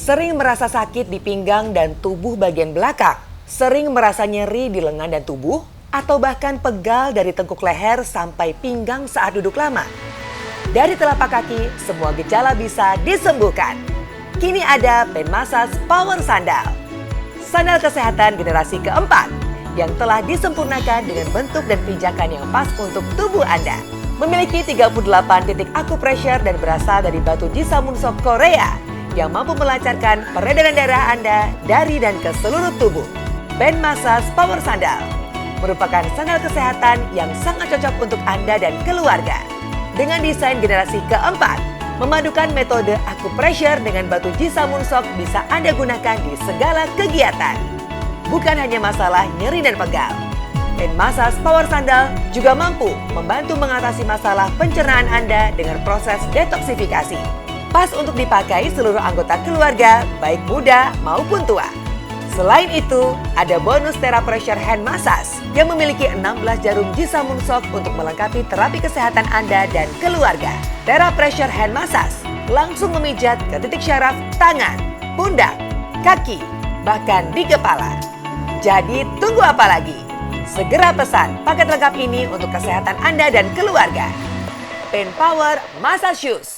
Sering merasa sakit di pinggang dan tubuh bagian belakang, sering merasa nyeri di lengan dan tubuh, atau bahkan pegal dari tengkuk leher sampai pinggang saat duduk lama. Dari telapak kaki, semua gejala bisa disembuhkan. Kini ada Pain Massage Power Sandal. Sandal kesehatan generasi keempat yang telah disempurnakan dengan bentuk dan pijakan yang pas untuk tubuh Anda. Memiliki 38 titik acupressure dan berasal dari batu Jisamunsok Korea yang mampu melancarkan peredaran darah Anda dari dan ke seluruh tubuh. Pain Massage Power Sandal merupakan sandal kesehatan yang sangat cocok untuk Anda dan keluarga. Dengan desain generasi keempat, memadukan metode acupressure dengan batu Jisamunsok bisa Anda gunakan di segala kegiatan. Bukan hanya masalah nyeri dan pegal, Pain Massage Power Sandal juga mampu membantu mengatasi masalah pencernaan Anda dengan proses detoksifikasi. Pas untuk dipakai seluruh anggota keluarga, baik muda maupun tua. Selain itu, ada bonus TheraPressure Hand Massage yang memiliki 16 jarum Jisamunsok untuk melengkapi terapi kesehatan Anda dan keluarga. TheraPressure Hand Massage langsung memijat ke titik syaraf tangan, pundak, kaki, bahkan di kepala. Jadi tunggu apa lagi? Segera pesan paket lengkap ini untuk kesehatan Anda dan keluarga. Pain Power Massage Shoes.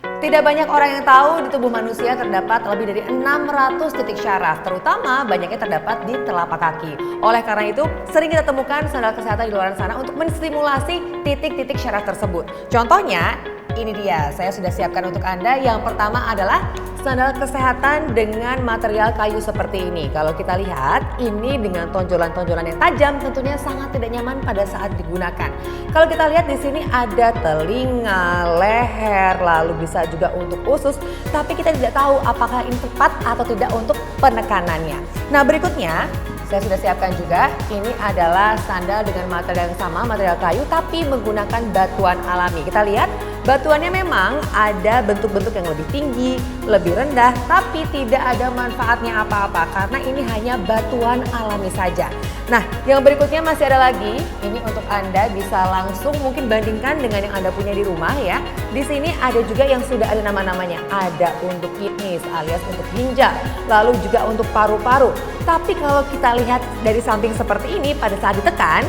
Tidak banyak orang yang tahu di tubuh manusia terdapat lebih dari 600 titik syaraf, terutama banyaknya terdapat di telapak kaki. Oleh karena itu, sering kita temukan sandal kesehatan di luar sana untuk menstimulasi titik-titik syaraf tersebut. Contohnya, ini dia, saya sudah siapkan untuk Anda. Yang pertama adalah sandal kesehatan dengan material kayu seperti ini. Kalau kita lihat, ini dengan tonjolan-tonjolan yang tajam tentunya sangat tidak nyaman pada saat digunakan. Kalau kita lihat di sini ada telinga, leher, lalu bisa juga untuk usus, tapi kita tidak tahu apakah ini tepat atau tidak untuk penekanannya. Nah, berikutnya saya sudah siapkan juga, ini adalah sandal dengan material yang sama, material kayu, tapi menggunakan batuan alami. Kita lihat, batuannya memang ada bentuk-bentuk yang lebih tinggi, lebih rendah, tapi tidak ada manfaatnya apa-apa karena ini hanya batuan alami saja. Nah, yang berikutnya masih ada lagi, ini untuk Anda bisa langsung mungkin bandingkan dengan yang Anda punya di rumah ya. Di sini ada juga yang sudah ada nama-namanya, ada untuk kidneys alias untuk ginjal, lalu juga untuk paru-paru. Tapi kalau kita lihat dari samping seperti ini, pada saat ditekan,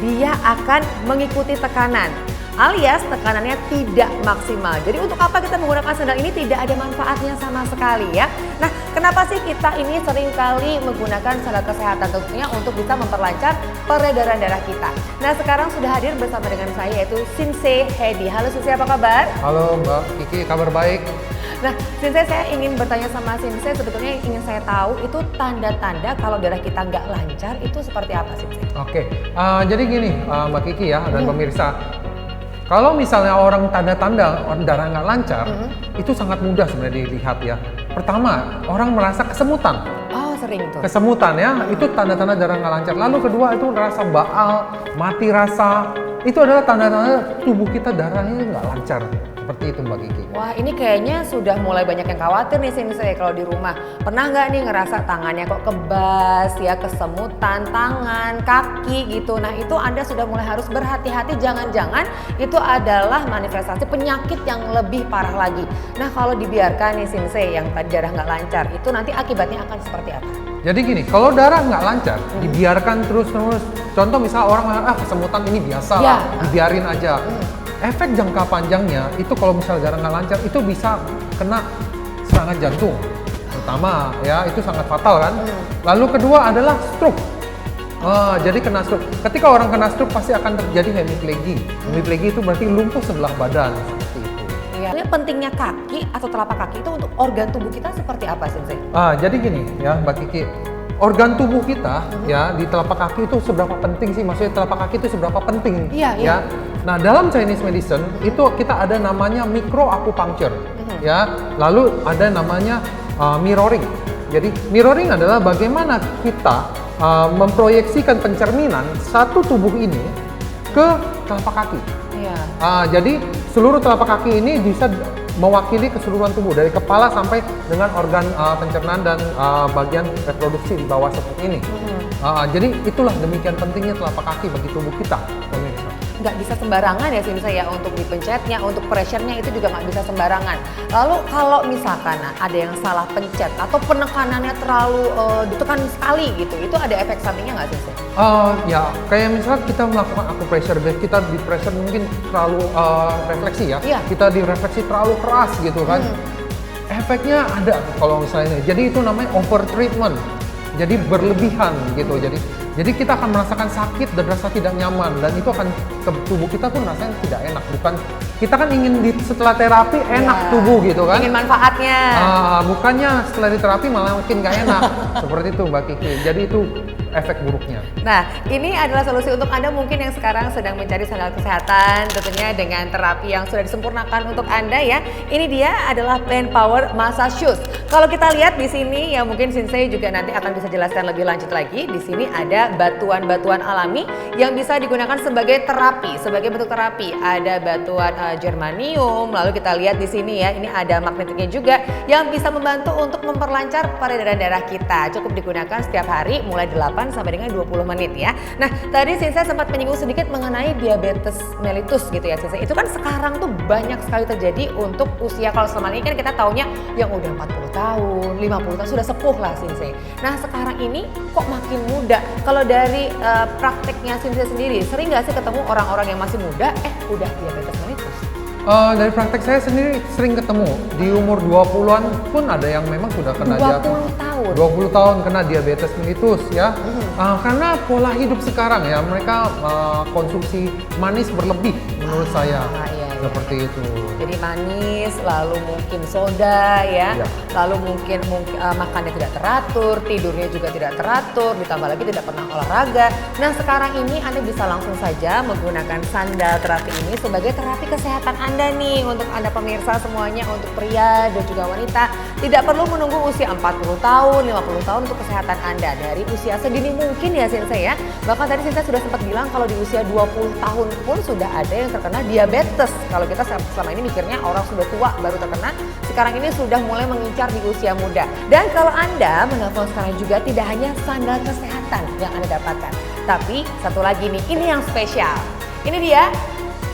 dia akan mengikuti tekanan. Alias tekanannya tidak maksimal. Jadi untuk apa kita menggunakan sandal ini? Tidak ada manfaatnya sama sekali ya. Nah, kenapa sih kita ini sering kali menggunakan sandal kesehatan? Tentunya untuk bisa memperlancar peredaran darah kita. Nah, sekarang sudah hadir bersama dengan saya yaitu Shinsei Hedi. Halo Shinsei, apa kabar? Halo Mbak Kiki, kabar baik. Nah, Shinsei, saya ingin bertanya sama Shinsei, sebetulnya yang ingin saya tahu itu tanda-tanda kalau darah kita nggak lancar itu seperti apa Shinsei? Oke, jadi gini Mbak Kiki ya dan pemirsa. Kalau misalnya orang tanda-tanda darah nggak lancar, itu sangat mudah sebenarnya dilihat ya. Pertama, orang merasa kesemutan. Oh, sering tuh. Kesemutan ya, itu tanda-tanda darah nggak lancar. Lalu kedua itu rasa baal, mati rasa. Itu adalah tanda-tanda tubuh kita darahnya nggak lancar. Seperti itu Mbak Kiki. Wah, ini kayaknya sudah mulai banyak yang khawatir nih Shinsei kalau di rumah. Pernah nggak nih ngerasa tangannya kok kebas ya, kesemutan tangan, kaki gitu. Nah, itu Anda sudah mulai harus berhati-hati, jangan-jangan itu adalah manifestasi penyakit yang lebih parah lagi. Nah, kalau dibiarkan nih Shinsei yang tadi darah nggak lancar, itu nanti akibatnya akan seperti apa? Jadi gini, kalau darah nggak lancar, dibiarkan terus-terus. Contoh misalnya orang kesemutan ini biasa lah, dibiarin aja. Efek jangka panjangnya itu kalau misalnya darah nggak lancar itu bisa kena serangan jantung pertama ya, itu sangat fatal kan. Lalu kedua adalah stroke. Jadi kena stroke. Ketika orang kena stroke pasti akan terjadi hemiplegia. Hemiplegia itu berarti lumpuh sebelah badan seperti itu. Iya. Pentingnya kaki atau telapak kaki itu untuk organ tubuh kita seperti apa Shinsei? Jadi gini ya Mbak Kiki. Organ tubuh kita ya di telapak kaki itu seberapa penting sih? Maksudnya telapak kaki itu seberapa penting? Ya. Nah, dalam Chinese medicine itu kita ada namanya microacupuncture ya. Lalu ada namanya mirroring. Jadi mirroring adalah bagaimana kita memproyeksikan pencerminan satu tubuh ini ke telapak kaki. Iya. Jadi seluruh telapak kaki ini bisa mewakili keseluruhan tubuh dari kepala sampai dengan organ pencernaan dan bagian reproduksi di bawah seperti ini. Jadi itulah demikian pentingnya telapak kaki bagi tubuh kita, pemirsa. nggak bisa sembarangan ya Sensei ya, untuk dipencetnya, untuk pressure-nya itu juga nggak bisa sembarangan. Lalu kalau misalkan ada yang salah pencet atau penekanannya terlalu ditekan sekali gitu, itu ada efek sampingnya nggak Sensei? Ya kayak misalnya kita melakukan acupressure, kita di pressure mungkin terlalu refleksi ya, kita di refleksi terlalu keras gitu kan. Efeknya ada kalau misalnya, jadi itu namanya over treatment, jadi berlebihan gitu, jadi kita akan merasakan sakit dan rasa tidak nyaman, dan itu akan ke tubuh kita tuh rasanya tidak enak. Bukan, kita kan ingin setelah terapi enak tubuh gitu kan, ingin manfaatnya. Bukannya setelah diterapi malah makin gak enak. Seperti itu Mbak Kiki, jadi itu efek buruknya. Nah, ini adalah solusi untuk Anda mungkin yang sekarang sedang mencari sandal kesehatan, tentunya dengan terapi yang sudah disempurnakan untuk Anda ya. Ini dia adalah Plant Power Massage Shoes. Kalau kita lihat di sini ya, mungkin Sensei juga nanti akan bisa jelaskan lebih lanjut lagi. Di sini ada batuan-batuan alami yang bisa digunakan sebagai terapi, sebagai bentuk terapi. Ada batuan germanium, lalu kita lihat di sini ya, ini ada magnetiknya juga yang bisa membantu untuk memperlancar peredaran darah kita. Cukup digunakan setiap hari mulai 8 sampai dengan 20 menit ya. Nah, tadi Sensei sempat menyinggung sedikit mengenai diabetes mellitus gitu ya Sensei. Itu kan sekarang tuh banyak sekali terjadi untuk usia, kalau selama ini kan kita taunya yang udah 40 tahun, 50 tahun sudah sepuh lah Sensei. Nah, sekarang ini kok makin muda. Kalau dari prakteknya Sensei sendiri, sering nggak sih ketemu orang-orang yang masih muda udah diabetes mellitus? Dari praktek saya sendiri sering ketemu, di umur 20-an pun ada yang memang sudah kena 20 tahun. 20 tahun kena diabetes mellitus ya. Karena pola hidup sekarang ya, mereka konsumsi manis berlebih menurut saya. Seperti itu. Jadi manis, lalu mungkin soda ya, lalu mungkin makannya tidak teratur, tidurnya juga tidak teratur, ditambah lagi tidak pernah olahraga. Nah, sekarang ini Anda bisa langsung saja menggunakan sandal terapi ini sebagai terapi kesehatan Anda nih, untuk Anda pemirsa semuanya, untuk pria dan juga wanita. Tidak perlu menunggu usia 40 tahun, 50 tahun untuk kesehatan Anda. Dari usia sedini mungkin ya Sensei ya. Bahkan tadi Sensei sudah sempat bilang kalau di usia 20 tahun pun sudah ada yang terkena diabetes. Kalau kita selama ini mikirnya orang sudah tua baru terkena, sekarang ini sudah mulai mengincar di usia muda. Dan kalau Anda menelpon sekarang juga, tidak hanya sandal kesehatan yang Anda dapatkan, tapi satu lagi nih, ini yang spesial. Ini dia.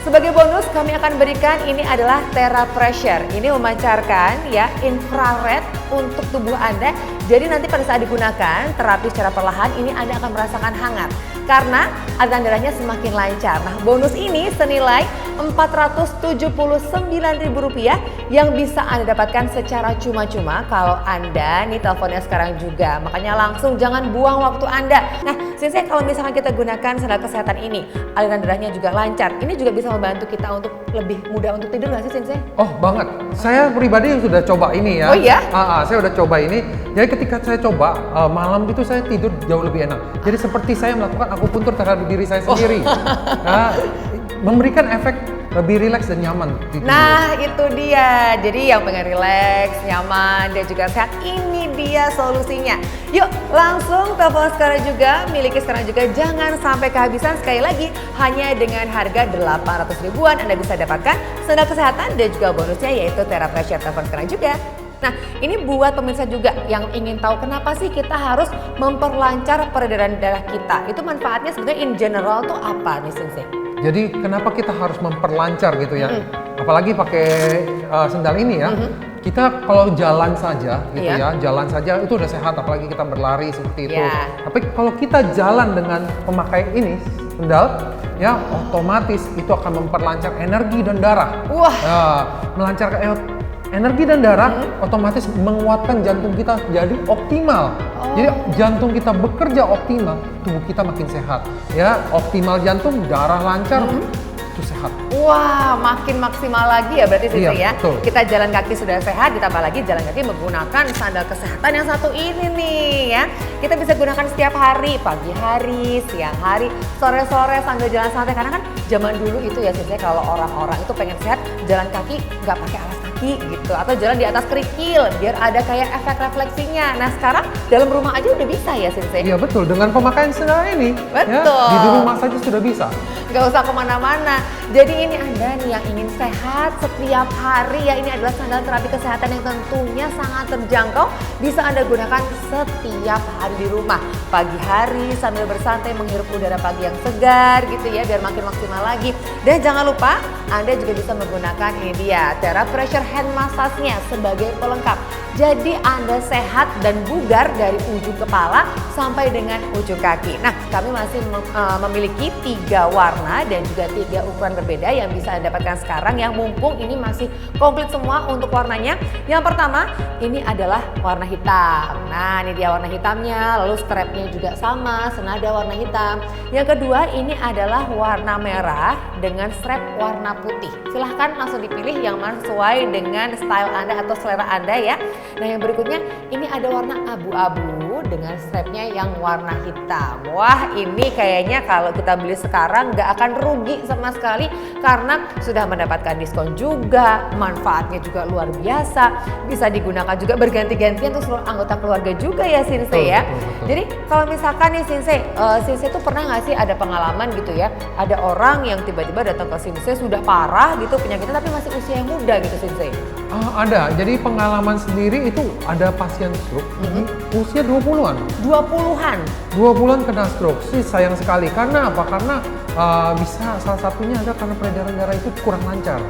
Sebagai bonus kami akan berikan, ini adalah TheraPressure. Ini memancarkan ya infrared untuk tubuh Anda. Jadi nanti pada saat digunakan terapi secara perlahan, ini Anda akan merasakan hangat karena aliran darahnya semakin lancar. Nah, bonus ini senilai Rp479.000 yang bisa Anda dapatkan secara cuma-cuma kalau Anda nih teleponnya sekarang juga. Makanya langsung jangan buang waktu Anda. Nah, Sensei, kalau misalkan kita gunakan sandal kesehatan ini, aliran darahnya juga lancar, ini juga bisa membantu kita untuk lebih mudah untuk tidur nggak sih Sensei? Oh banget, saya pribadi sudah coba ini ya. Oh iya? Saya udah coba ini. Jadi ketika saya coba malam itu saya tidur jauh lebih enak. Jadi seperti saya melakukan akupuntur terhadap diri saya sendiri. Memberikan efek lebih rileks dan nyaman. Nah itu dia, jadi yang pengen rileks, nyaman, dan juga sehat, ini dia solusinya. Yuk langsung telepon sekarang juga, miliki sekarang juga, jangan sampai kehabisan. Sekali lagi, hanya dengan harga 800 ribuan Anda bisa dapatkan sandal kesehatan dan juga bonusnya yaitu TheraPressure. Telepon sekarang juga. Nah, ini buat pemirsa juga yang ingin tahu kenapa sih kita harus memperlancar peredaran darah kita. Itu manfaatnya sebenarnya in general tuh apa nih Sensei? Jadi kenapa kita harus memperlancar gitu ya? Apalagi pakai sendal ini ya. Kita kalau jalan saja gitu ya, jalan saja itu udah sehat, apalagi kita berlari seperti itu. Tapi kalau kita jalan dengan memakai ini sendal ya, otomatis itu akan memperlancar energi dan darah. Melancarkan energi dan darah, otomatis menguatkan jantung kita jadi optimal. Jadi jantung kita bekerja optimal, tubuh kita makin sehat. Ya, optimal jantung, darah lancar, itu sehat. Wah, makin maksimal lagi ya berarti Sensei ya. Betul. Kita jalan kaki sudah sehat, ditambah lagi jalan kaki menggunakan sandal kesehatan yang satu ini nih ya. Kita bisa gunakan setiap hari, pagi hari, siang hari, sore-sore sambil jalan santai. Karena kan zaman dulu itu ya Sensei, kalau orang-orang itu pengen sehat, jalan kaki nggak pakai alas kaki. kaki gitu, atau jalan di atas kerikil biar ada kayak efek refleksinya. Nah sekarang dalam rumah aja udah bisa ya Sensei? Iya betul, dengan pemakaian sederhana ini, Betul. ya, di rumah saja sudah bisa. Nggak usah kemana-mana. Jadi ini Anda nih yang ingin sehat setiap hari ya, ini adalah sandal terapi kesehatan yang tentunya sangat terjangkau. Bisa Anda gunakan setiap hari di rumah. Pagi hari sambil bersantai menghirup udara pagi yang segar gitu ya, biar makin maksimal lagi. Dan jangan lupa Anda juga bisa menggunakan ini dia TheraPressure Hand Massage-nya sebagai pelengkap. Jadi Anda sehat dan bugar dari ujung kepala sampai dengan ujung kaki. Nah, kami masih memiliki 3 warna dan juga 3 ukuran berbeda yang bisa Anda dapatkan sekarang yang mumpung ini masih komplit semua untuk warnanya. Yang pertama, ini adalah warna hitam. Nah, ini dia warna hitamnya, lalu strapnya juga sama, senada warna hitam. Yang kedua, ini adalah warna merah dengan strap warna putih. Silahkan langsung dipilih yang mana sesuai dengan style Anda atau selera Anda ya. Nah yang berikutnya ini ada warna abu-abu dengan strapnya yang warna hitam. Wah ini kayaknya kalau kita beli sekarang nggak akan rugi sama sekali karena sudah mendapatkan diskon juga, manfaatnya juga luar biasa, bisa digunakan juga berganti-gantian untuk seluruh anggota keluarga juga ya Sensei ya. Jadi kalau misalkan nih Sensei tuh pernah nggak sih ada pengalaman gitu ya, ada orang yang tiba-tiba datang ke Sensei sudah parah gitu penyakitnya tapi masih usia yang muda gitu Sensei? Ada, jadi pengalaman sendiri itu ada pasien stroke, usia 20-an. 20-an? 20-an kena stroke, sih sayang sekali. Karena apa? Karena bisa salah satunya ada karena peredaran darah itu kurang lancar.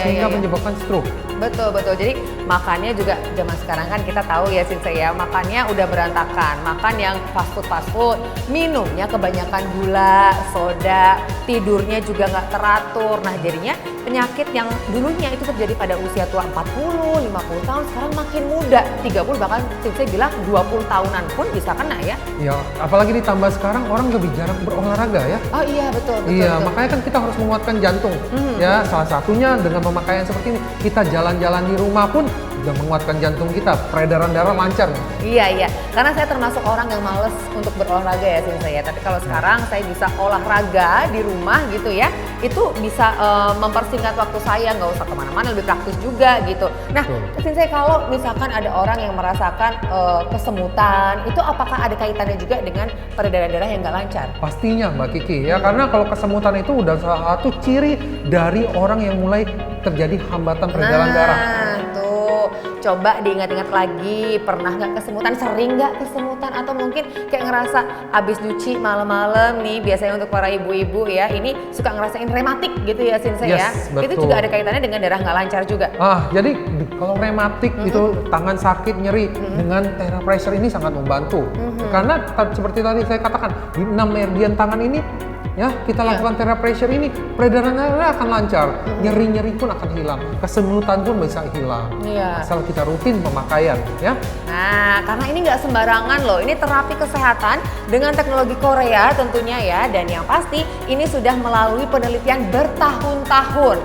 Sehingga menyebabkan stroke. Betul. Jadi makannya juga zaman sekarang kan kita tahu ya Sensei ya, makannya udah berantakan. Makan yang fast food, minumnya kebanyakan gula, soda, tidurnya juga nggak teratur. Nah jadinya penyakit yang dulunya itu terjadi pada usia tua 40, 50 tahun sekarang makin muda, 30 bahkan Sensei bilang 20 tahunan pun bisa kena ya. Ya, apalagi ditambah sekarang orang lebih jarang berolahraga ya. Oh iya betul. Makanya kan kita harus menguatkan jantung. Ya, salah satunya dengan pemakaian seperti ini. Kita jalan-jalan di rumah pun juga menguatkan jantung kita, peredaran darah lancar. Iya, karena saya termasuk orang yang males untuk berolahraga ya Sensei ya. Tapi kalau sekarang saya bisa olahraga di rumah gitu ya, itu bisa mempersingkat waktu saya, nggak usah kemana-mana, lebih praktis juga gitu. Nah, Sensei kalau misalkan ada orang yang merasakan kesemutan, itu apakah ada kaitannya juga dengan peredaran darah yang nggak lancar? Pastinya Mbak Kiki ya, karena kalau kesemutan itu udah salah satu ciri dari orang yang mulai terjadi hambatan peredaran darah. Tuh, coba diingat-ingat lagi, pernah nggak kesemutan, sering nggak kesemutan, atau mungkin kayak ngerasa abis nyuci malam-malam nih, biasanya untuk para ibu-ibu ya, ini suka ngerasain rematik gitu ya Sensei ya. Betul. Itu juga ada kaitannya dengan darah nggak lancar juga. Jadi kalau rematik itu tangan sakit, nyeri, dengan TheraPressure ini sangat membantu. Karena seperti tadi saya katakan, di 6 meridian tangan ini ya kita lakukan TheraPressure ini, peredaran darah akan lancar, nyeri-nyeri pun akan hilang, kesemutan pun bisa hilang, asal kita rutin pemakaian ya. Nah, karena ini nggak sembarangan loh, ini terapi kesehatan dengan teknologi Korea tentunya ya, dan yang pasti ini sudah melalui penelitian bertahun-tahun.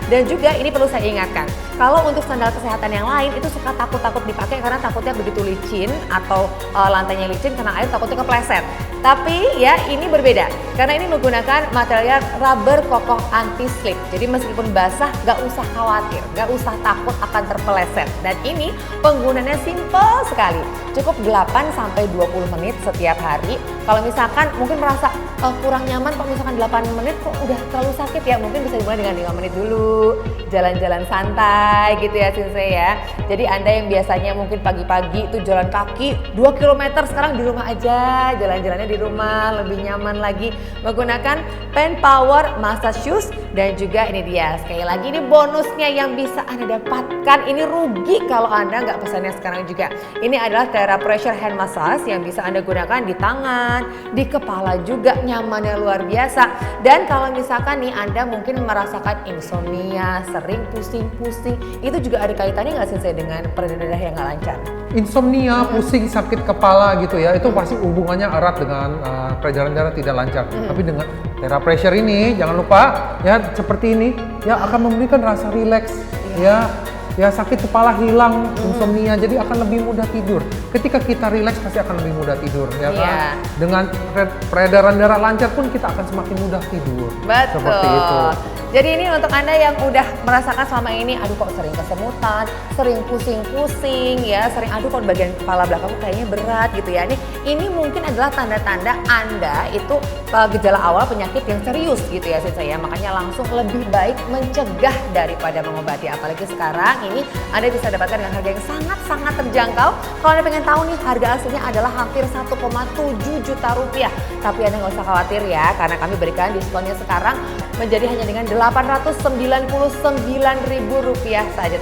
Dan juga ini perlu saya ingatkan, kalau untuk sandal kesehatan yang lain itu suka takut-takut dipakai karena takutnya begitu licin atau lantainya licin kena air takutnya kepleset. Tapi ya ini berbeda karena ini menggunakan material rubber kokoh anti slip. Jadi meskipun basah gak usah khawatir, gak usah takut akan terpeleset. Dan ini penggunaannya simple sekali. Cukup 8-20 menit setiap hari. Kalau misalkan mungkin merasa kurang nyaman kalau misalkan 8 menit kok udah terlalu sakit ya, mungkin bisa dimulai dengan 5 menit dulu. Jalan-jalan santai gitu ya Sensei ya. Jadi Anda yang biasanya mungkin pagi-pagi itu jalan kaki 2 km, sekarang di rumah aja, jalan-jalannya di rumah lebih nyaman lagi menggunakan Pen Power Massage Shoes. Dan juga ini dia, sekali lagi ini bonusnya yang bisa Anda dapatkan. Ini rugi kalau Anda nggak pesannya sekarang juga. Ini adalah TheraPressure Hand Massage yang bisa Anda gunakan di tangan, di kepala juga, nyamannya luar biasa. Dan kalau misalkan nih Anda mungkin merasakan insomnia, sering pusing-pusing, itu juga ada kaitannya nggak Sensei dengan peredaran darah yang nggak lancar? Insomnia, pusing, sakit kepala gitu ya, itu pasti hubungannya erat dengan peredaran darah tidak lancar. Tapi dengan TheraPressure ini jangan lupa ya, seperti ini ya akan memberikan rasa rileks ya sakit kepala hilang, insomnia, jadi akan lebih mudah tidur. Ketika kita rileks pasti akan lebih mudah tidur ya kan. Dengan peredaran darah lancar pun kita akan semakin mudah tidur. Betul. Seperti itu. Jadi ini untuk Anda yang udah merasakan selama ini, aduh kok sering kesemutan, sering pusing-pusing ya, sering aduh kok bagian kepala belakang kayaknya berat gitu ya. Ini mungkin adalah tanda-tanda Anda itu gejala awal penyakit yang serius gitu ya saya. Makanya langsung lebih baik mencegah daripada mengobati. Apalagi sekarang ini Anda bisa dapatkan dengan harga yang sangat-sangat terjangkau. Kalau Anda pengen tahu nih, harga aslinya adalah hampir 1,7 juta rupiah. Tapi Anda nggak usah khawatir ya, karena kami berikan diskonnya sekarang menjadi hanya dengan Rp899.000 saja.